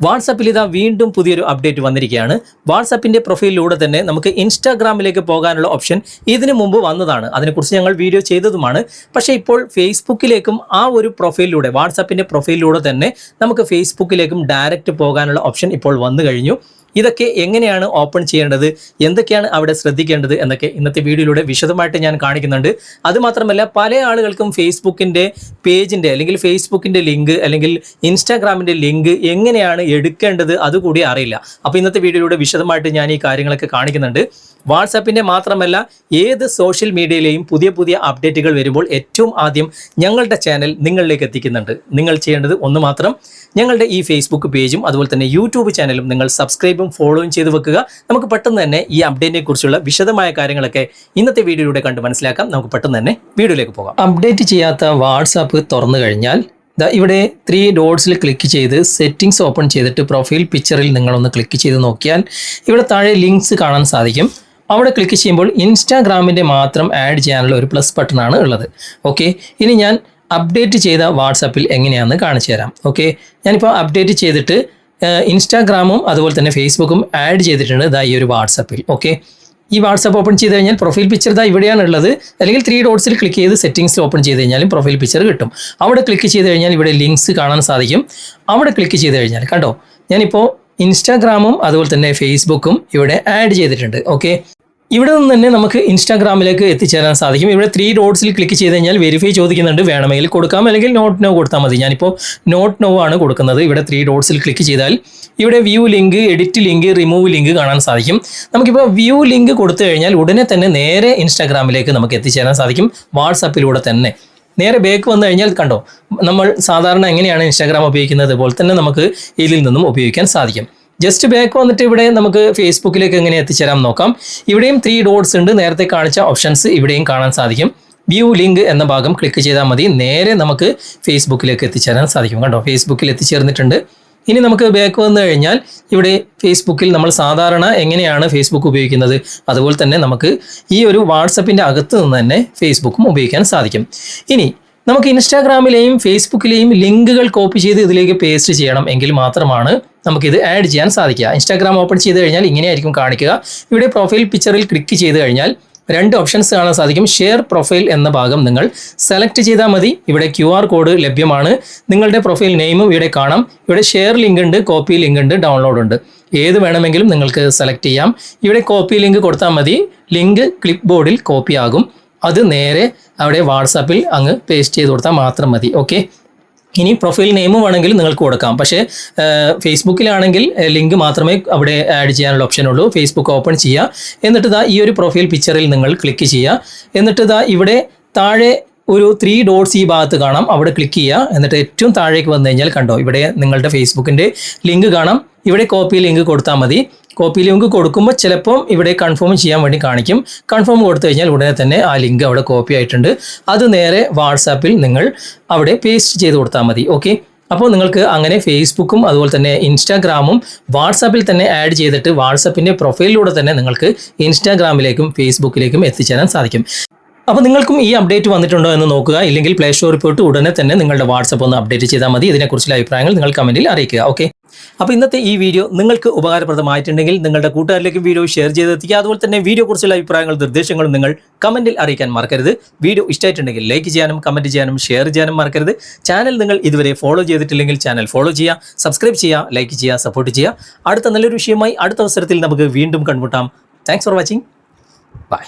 വാട്സാപ്പിൽ ഇതാ വീണ്ടും പുതിയൊരു അപ്ഡേറ്റ് വന്നിരിക്കുകയാണ്. വാട്സാപ്പിൻ്റെ പ്രൊഫൈലിലൂടെ തന്നെ നമുക്ക് ഇൻസ്റ്റാഗ്രാമിലേക്ക് പോകാനുള്ള ഓപ്ഷൻ ഇതിനു മുമ്പ് വന്നതാണ്. അതിനെക്കുറിച്ച് ഞങ്ങൾ വീഡിയോ ചെയ്തതുമാണ്. പക്ഷേ ഇപ്പോൾ ഫേസ്ബുക്കിലേക്കും ആ ഒരു പ്രൊഫൈലിലൂടെ വാട്സാപ്പിൻ്റെ പ്രൊഫൈലിലൂടെ തന്നെ നമുക്ക് ഫേസ്ബുക്കിലേക്കും ഡയറക്റ്റ് പോകാനുള്ള ഓപ്ഷൻ ഇപ്പോൾ വന്നു കഴിഞ്ഞു. ഇതൊക്കെ എങ്ങനെയാണ് ഓപ്പൺ ചെയ്യേണ്ടത്, എന്തൊക്കെയാണ് അവിടെ ശ്രദ്ധിക്കേണ്ടത് എന്നൊക്കെ ഇന്നത്തെ വീഡിയോയിലൂടെ വിശദമായിട്ട് ഞാൻ കാണിക്കുന്നുണ്ട്. അതുമാത്രമല്ല പല ആളുകൾക്കും ഫേസ്ബുക്കിൻ്റെ പേജിൻ്റെ അല്ലെങ്കിൽ ഫേസ്ബുക്കിൻ്റെ ലിങ്ക് അല്ലെങ്കിൽ ഇൻസ്റ്റാഗ്രാമിൻ്റെ ലിങ്ക് എങ്ങനെയാണ് എടുക്കേണ്ടത് അതുകൂടി അറിയില്ല. അപ്പോൾ ഇന്നത്തെ വീഡിയോയിലൂടെ വിശദമായിട്ട് ഞാൻ ഈ കാര്യങ്ങളൊക്കെ കാണിക്കുന്നുണ്ട്. വാട്സാപ്പിൻ്റെ മാത്രമല്ല ഏത് സോഷ്യൽ മീഡിയയിലെയും പുതിയ പുതിയ അപ്ഡേറ്റുകൾ വരുമ്പോൾ ഏറ്റവും ആദ്യം ഞങ്ങളുടെ ചാനൽ നിങ്ങളിലേക്ക് എത്തിക്കുന്നുണ്ട്. നിങ്ങൾ ചെയ്യേണ്ടത് ഒന്ന് മാത്രം, ഞങ്ങളുടെ ഈ ഫേസ്ബുക്ക് പേജും അതുപോലെ തന്നെ യൂട്യൂബ് ചാനലും നിങ്ങൾ സബ്സ്ക്രൈബും ഫോളോയും ചെയ്ത് വെക്കുക. നമുക്ക് പെട്ടെന്ന് തന്നെ ഈ അപ്ഡേറ്റിനെ കുറിച്ചുള്ള വിശദമായ കാര്യങ്ങളൊക്കെ ഇന്നത്തെ വീഡിയോയിലൂടെ കണ്ട് മനസ്സിലാക്കാം. നമുക്ക് പെട്ടെന്ന് തന്നെ വീഡിയോയിലേക്ക് പോകാം. അപ്ഡേറ്റ് ചെയ്യാത്ത വാട്സാപ്പ് തുറന്നു കഴിഞ്ഞാൽ ഇവിടെ 3 ഡോട്ട്സിൽ ക്ലിക്ക് ചെയ്ത് സെറ്റിംഗ്സ് ഓപ്പൺ ചെയ്തിട്ട് പ്രൊഫൈൽ പിക്ചറിൽ നിങ്ങളൊന്ന് ക്ലിക്ക് ചെയ്ത് നോക്കിയാൽ ഇവിടെ താഴെ ലിങ്ക്സ് കാണാൻ സാധിക്കും. അവിടെ ക്ലിക്ക് ചെയ്യുമ്പോൾ ഇൻസ്റ്റാഗ്രാമിൻ്റെ മാത്രം ആഡ് ചെയ്യാനുള്ള ഒരു പ്ലസ് ബട്ടണാണ് ഉള്ളത്. ഓക്കെ, ഇനി ഞാൻ അപ്ഡേറ്റ് ചെയ്ത വാട്സാപ്പിൽ എങ്ങനെയാണെന്ന് കാണിച്ചു തരാം. ഓക്കെ, ഞാനിപ്പോൾ അപ്ഡേറ്റ് ചെയ്തിട്ട് ഇൻസ്റ്റാഗ്രാമും അതുപോലെ തന്നെ ഫേസ്ബുക്കും ആഡ് ചെയ്തിട്ടുണ്ട് ഈ ഒരു വാട്സാപ്പിൽ. ഓക്കെ, ഈ വാട്സാപ്പ് ഓപ്പൺ ചെയ്ത് കഴിഞ്ഞാൽ പ്രൊഫൈൽ പിക്ചർ ഇവിടെയാണ് ഉള്ളത്. അല്ലെങ്കിൽ 3 ഡോട്ട്സിൽ ക്ലിക്ക് ചെയ്ത് സെറ്റിംഗ്സ് ഓപ്പൺ ചെയ്ത് കഴിഞ്ഞാലും പ്രൊഫൈൽ പിക്ചർ കിട്ടും. അവിടെ ക്ലിക്ക് ചെയ്ത് കഴിഞ്ഞാൽ ഇവിടെ ലിങ്ക്സ് കാണാൻ സാധിക്കും. അവിടെ ക്ലിക്ക് ചെയ്ത് കഴിഞ്ഞാൽ കണ്ടോ, ഞാനിപ്പോൾ ഇൻസ്റ്റാഗ്രാമും അതുപോലെ തന്നെ ഫേസ്ബുക്കും ഇവിടെ ആഡ് ചെയ്തിട്ടുണ്ട്. ഓക്കെ, ഇവിടെ നിന്ന് തന്നെ നമുക്ക് ഇൻസ്റ്റാഗ്രാമിലേക്ക് എത്തിച്ചേരാൻ സാധിക്കും. ഇവിടെ 3 ഡോട്ട്സിൽ ക്ലിക്ക് ചെയ്ത് കഴിഞ്ഞാൽ വെരിഫൈ ചോദിക്കുന്നുണ്ട്. വേണമെങ്കിൽ കൊടുക്കാം, അല്ലെങ്കിൽ നോട്ട് നോ കൊടുത്താൽ മതി. ഞാനിപ്പോൾ നോട്ട് നോ ആണ് കൊടുക്കുന്നത്. ഇവിടെ 3 ഡോട്ട്സിൽ ക്ലിക്ക് ചെയ്താൽ ഇവിടെ view link, edit link, remove link കാണാൻ സാധിക്കും. നമുക്കിപ്പോൾ വ്യൂ ലിങ്ക് കൊടുത്തു കഴിഞ്ഞാൽ ഉടനെ തന്നെ നേരെ ഇൻസ്റ്റാഗ്രാമിലേക്ക് നമുക്ക് എത്തിച്ചേരാൻ സാധിക്കും. വാട്സാപ്പിലൂടെ തന്നെ നേരെ ബാക്ക് വന്നു കഴിഞ്ഞാൽ കണ്ടോ, നമ്മൾ സാധാരണ എങ്ങനെയാണ് ഇൻസ്റ്റാഗ്രാം ഉപയോഗിക്കുന്നത് പോലെ തന്നെ നമുക്ക് ഇതിൽ നിന്നും ഉപയോഗിക്കാൻ സാധിക്കും. ജസ്റ്റ് ബാക്ക് വന്നിട്ട് ഇവിടെ നമുക്ക് ഫേസ്ബുക്കിലേക്ക് എങ്ങനെ എത്തിച്ചേരാം നോക്കാം. ഇവിടെയും 3 ഡോട്ട്സ് ഉണ്ട്. നേരത്തെ കാണിച്ച ഓപ്ഷൻസ് ഇവിടെയും കാണാൻ സാധിക്കും. വ്യൂ ലിങ്ക് എന്ന ഭാഗം ക്ലിക്ക് ചെയ്താൽ മതി, നേരെ നമുക്ക് ഫേസ്ബുക്കിലേക്ക് എത്തിച്ചേരാൻ സാധിക്കും. കണ്ടോ, ഫേസ്ബുക്കിൽ എത്തിച്ചേർന്നിട്ടുണ്ട്. ഇനി നമുക്ക് ബാക്ക് വന്നു കഴിഞ്ഞാൽ ഇവിടെ ഫേസ്ബുക്കിൽ നമ്മൾ സാധാരണ എങ്ങനെയാണ് ഫേസ്ബുക്ക് ഉപയോഗിക്കുന്നത് അതുപോലെ തന്നെ നമുക്ക് ഈ ഒരു വാട്സപ്പിൻ്റെ അകത്ത് നിന്ന് തന്നെ ഫേസ്ബുക്കും ഉപയോഗിക്കാൻ സാധിക്കും. ഇനി നമുക്ക് ഇൻസ്റ്റാഗ്രാമിലെയും ഫേസ്ബുക്കിലെയും ലിങ്കുകൾ കോപ്പി ചെയ്ത് ഇതിലേക്ക് പേസ്റ്റ് ചെയ്യണം എങ്കിൽ മാത്രമാണ് നമുക്കിത് ആഡ് ചെയ്യാൻ സാധിക്കുക. ഇൻസ്റ്റാഗ്രാം ഓപ്പൺ ചെയ്ത് കഴിഞ്ഞാൽ ഇങ്ങനെയായിരിക്കും കാണിക്കുക. ഇവിടെ പ്രൊഫൈൽ പിക്ചറിൽ ക്ലിക്ക് ചെയ്ത് കഴിഞ്ഞാൽ 2 ഓപ്ഷൻസ് കാണാൻ സാധിക്കും. ഷെയർ പ്രൊഫൈൽ എന്ന ഭാഗം നിങ്ങൾ സെലക്ട് ചെയ്താൽ മതി. ഇവിടെ QR കോഡ് ലഭ്യമാണ്. നിങ്ങളുടെ പ്രൊഫൈൽ നെയിമും ഇവിടെ കാണാം. ഇവിടെ ഷെയർ ലിങ്ക് ഉണ്ട്, കോപ്പി ലിങ്ക് ഉണ്ട്, ഡൗൺലോഡ് ഉണ്ട്. ഏത് വേണമെങ്കിലും നിങ്ങൾക്ക് സെലക്ട് ചെയ്യാം. ഇവിടെ കോപ്പി ലിങ്ക് കൊടുത്താൽ മതി. ലിങ്ക് ക്ലിപ്പ് ബോർഡിൽ കോപ്പി ആകും. അത് നേരെ അവിടെ വാട്സാപ്പിൽ അങ്ങ് പേസ്റ്റ് ചെയ്ത് കൊടുത്താൽ മാത്രം മതി. ഓക്കെ, ഇനി പ്രൊഫൈൽ നെയിമും വേണമെങ്കിൽ നിങ്ങൾക്ക് കൊടുക്കാം. പക്ഷേ ഫേസ്ബുക്കിലാണെങ്കിൽ ലിങ്ക് മാത്രമേ അവിടെ ആഡ് ചെയ്യാനുള്ള ഓപ്ഷൻ ഉള്ളൂ. ഫേസ്ബുക്ക് ഓപ്പൺ ചെയ്യുക, എന്നിട്ട് ഈ ഒരു പ്രൊഫൈൽ പിക്ചറിൽ നിങ്ങൾ ക്ലിക്ക് ചെയ്യുക. എന്നിട്ട് ഇവിടെ താഴെ ഒരു 3 ഡോട്ട്സ് ഈ ഭാഗത്ത് കാണാം. അവിടെ ക്ലിക്ക് ചെയ്യുക. എന്നിട്ട് ഏറ്റവും താഴേക്ക് വന്നു കഴിഞ്ഞാൽ കണ്ടോ, ഇവിടെ നിങ്ങളുടെ ഫേസ്ബുക്കിൻ്റെ ലിങ്ക് കാണാം. ഇവിടെ കോപ്പി ലിങ്ക് കൊടുത്താൽ മതി. കോപ്പി ലിങ്ക് കൊടുക്കുമ്പോൾ ചിലപ്പം ഇവിടെ കൺഫേം ചെയ്യാൻ വേണ്ടി കാണിക്കും. കൺഫേം കൊടുത്തു കഴിഞ്ഞാൽ ഉടനെ തന്നെ ആ ലിങ്ക് അവിടെ കോപ്പി ആയിട്ടുണ്ട്. അത് നേരെ വാട്സാപ്പിൽ നിങ്ങൾ അവിടെ പേസ്റ്റ് ചെയ്ത് കൊടുത്താൽ മതി. ഓക്കെ, അപ്പോൾ നിങ്ങൾക്ക് അങ്ങനെ ഫേസ്ബുക്കും അതുപോലെ തന്നെ ഇൻസ്റ്റാഗ്രാമും വാട്സാപ്പിൽ തന്നെ ആഡ് ചെയ്തിട്ട് വാട്സാപ്പിൻ്റെ പ്രൊഫൈലിലൂടെ തന്നെ നിങ്ങൾക്ക് ഇൻസ്റ്റാഗ്രാമിലേക്കും ഫേസ്ബുക്കിലേക്കും എത്തിച്ചേരാൻ സാധിക്കും. അപ്പോൾ നിങ്ങൾക്കും ഈ അപ്ഡേറ്റ് വന്നിട്ടുണ്ടോ എന്ന് നോക്കുക. ഇല്ലെങ്കിൽ പ്ലേ സ്റ്റോറിൽ പോയിട്ട് ഉടനെ തന്നെ നിങ്ങളുടെ വാട്സാപ്പ് ഒന്ന് അപ്ഡേറ്റ് ചെയ്താൽ മതി. ഇതിനെക്കുറിച്ചുള്ള അഭിപ്രായങ്ങൾ നിങ്ങൾ കമൻറ്റിൽ അറിയിക്കുക. ഓക്കെ, അപ്പോൾ ഇന്നത്തെ ഈ വീഡിയോ നിങ്ങൾക്ക് ഉപകാരപ്രദമായിട്ടുണ്ടെങ്കിൽ നിങ്ങളുടെ കൂട്ടുകാരിലേക്ക് വീഡിയോ ഷെയർ ചെയ്തെത്തിക്കുക. അതുപോലെ തന്നെ വീഡിയോ കുറിച്ചുള്ള അഭിപ്രായങ്ങളും നിർദ്ദേശങ്ങളും നിങ്ങൾ കമൻറ്റിൽ അറിയിക്കാൻ മറക്കരുത്. വീഡിയോ ഇഷ്ടമായിട്ടുണ്ടെങ്കിൽ ലൈക്ക് ചെയ്യാനും കമൻറ്റ് ചെയ്യാനും ഷെയർ ചെയ്യാനും മറക്കരുത്. ചാനൽ നിങ്ങൾ ഇതുവരെ ഫോളോ ചെയ്തിട്ടില്ലെങ്കിൽ ചാനൽ ഫോളോ ചെയ്യുക, സബ്സ്ക്രൈബ് ചെയ്യുക, ലൈക്ക് ചെയ്യുക, സപ്പോർട്ട് ചെയ്യുക. അടുത്ത നല്ലൊരു വിഷയമായി അടുത്ത അവസരത്തിൽ നമുക്ക് വീണ്ടും കണ്ടുമുട്ടാം. Thanks for watching. ബൈ.